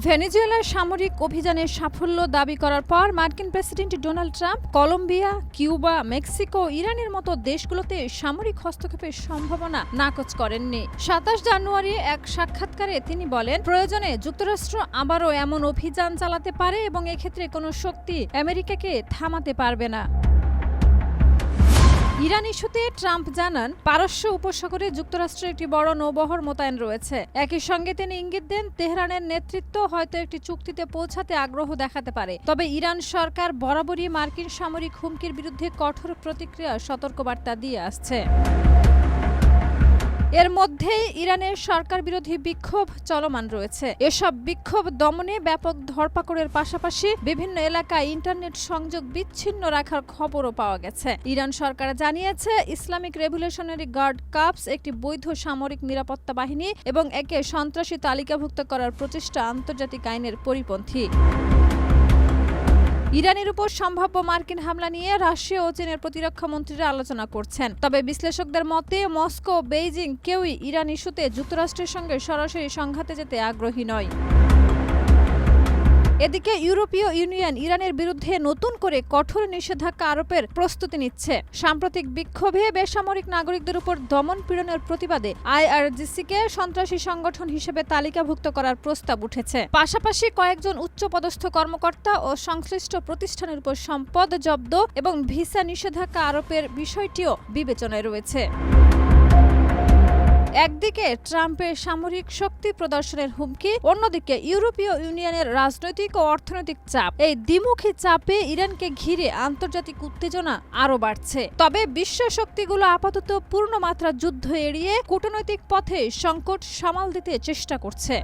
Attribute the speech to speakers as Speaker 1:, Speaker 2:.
Speaker 1: ভেনেজুয়েলার সামরিক অভিযানের সাফল্য দাবি করার পর মার্কিন president Donald Trump Colombia, Cuba, Mexico, ইরানের মতো দেশগুলোতে সামরিক হস্তক্ষেপের সম্ভাবনা নাকচ করেননি। ২৭ জানুয়ারি এক সাক্ষাৎকারে তিনি বলেন, প্রয়োজনে যুক্তরাষ্ট্র আবারও এমন অভিযান চালাতে পারে এবং এক্ষেত্রে কোনো শক্তি আমেরিকাকে থামাতে পারবে না। ইরান ইস্যুতে ট্রাম্প জানান, পারস্য উপসাগরে যুক্তরাষ্ট্রের একটি বড় নৌবহর মোতায়েন রয়েছে। একই সঙ্গে তিনি ইঙ্গিত দেন, তেহরানের নেতৃত্ব হয়তো একটি চুক্তিতে পৌঁছাতে আগ্রহ দেখাতে পারে। তবে ইরান সরকার বরাবরই মার্কিন সামরিক হুমকির বিরুদ্ধে কঠোর প্রতিক্রিয়া সতর্কবার্তা দিয়ে আসছে। এর মধ্যেই ইরানের সরকার বিরোধী বিক্ষোভ চলমান রয়েছে। এসব বিক্ষোভ দমনে ব্যাপক ধরপাকড়ের পাশাপাশি বিভিন্ন এলাকায় ইন্টারনেট সংযোগ বিচ্ছিন্ন রাখার খবরও পাওয়া গেছে। ইরান সরকার জানিয়েছে, ইসলামিক রেভলিউশনারি গার্ড কাপস একটি বৈধ সামরিক নিরাপত্তা বাহিনী এবং একে সন্ত্রাসী তালিকাভুক্ত করার প্রচেষ্টা আন্তর্জাতিক আইনের পরিপন্থী। ইরানের উপর সম্ভাব্য মার্কিন হামলা নিয়ে রাশিয়া ও চীনের প্রতিরক্ষা মন্ত্রীরা আলোচনা করছেন। তবে বিশ্লেষকদের মতে মস্কো, বেইজিং কেউই ইরান ইস্যুতে যুক্তরাষ্ট্রের সঙ্গে সরাসরি সংঘাতে যেতে আগ্রহী নয়। এদিকে ইউরোপীয় ইউনিয়ন ইরানের বিরুদ্ধে নতুন করে কঠোর নিষেধাজ্ঞা আরোপের প্রস্তুতি নিচ্ছে। সাম্প্রতিক বিক্ষোভে বেসামরিক নাগরিকদের উপর দমন পীড়নের প্রতিবাদে আইআরজিসিকে সন্ত্রাসী সংগঠন হিসেবে তালিকাভুক্ত করার প্রস্তাব উঠেছে। পাশাপাশি কয়েকজন উচ্চপদস্থ কর্মকর্তা ও সংশ্লিষ্ট প্রতিষ্ঠানের উপর সম্পদ জব্দ এবং ভিসা নিষেধাজ্ঞা আরোপের বিষয়টিও বিবেচনায় রয়েছে। একদিকে ট্রাম্পের সামরিক শক্তি প্রদর্শনের হুমকি, অন্যদিকে ইউরোপীয় ইউনিয়নের রাজনৈতিক ও অর্থনৈতিক চাপ। এই দ্বিমুখী চাপে ইরানকে ঘিরে আন্তর্জাতিক উত্তেজনা আরও বাড়ছে। তবে বিশ্ব শক্তিগুলো আপাতত পূর্ণমাত্রা যুদ্ধ এড়িয়ে কূটনৈতিক পথে সংকট সামাল দিতে চেষ্টা করছে।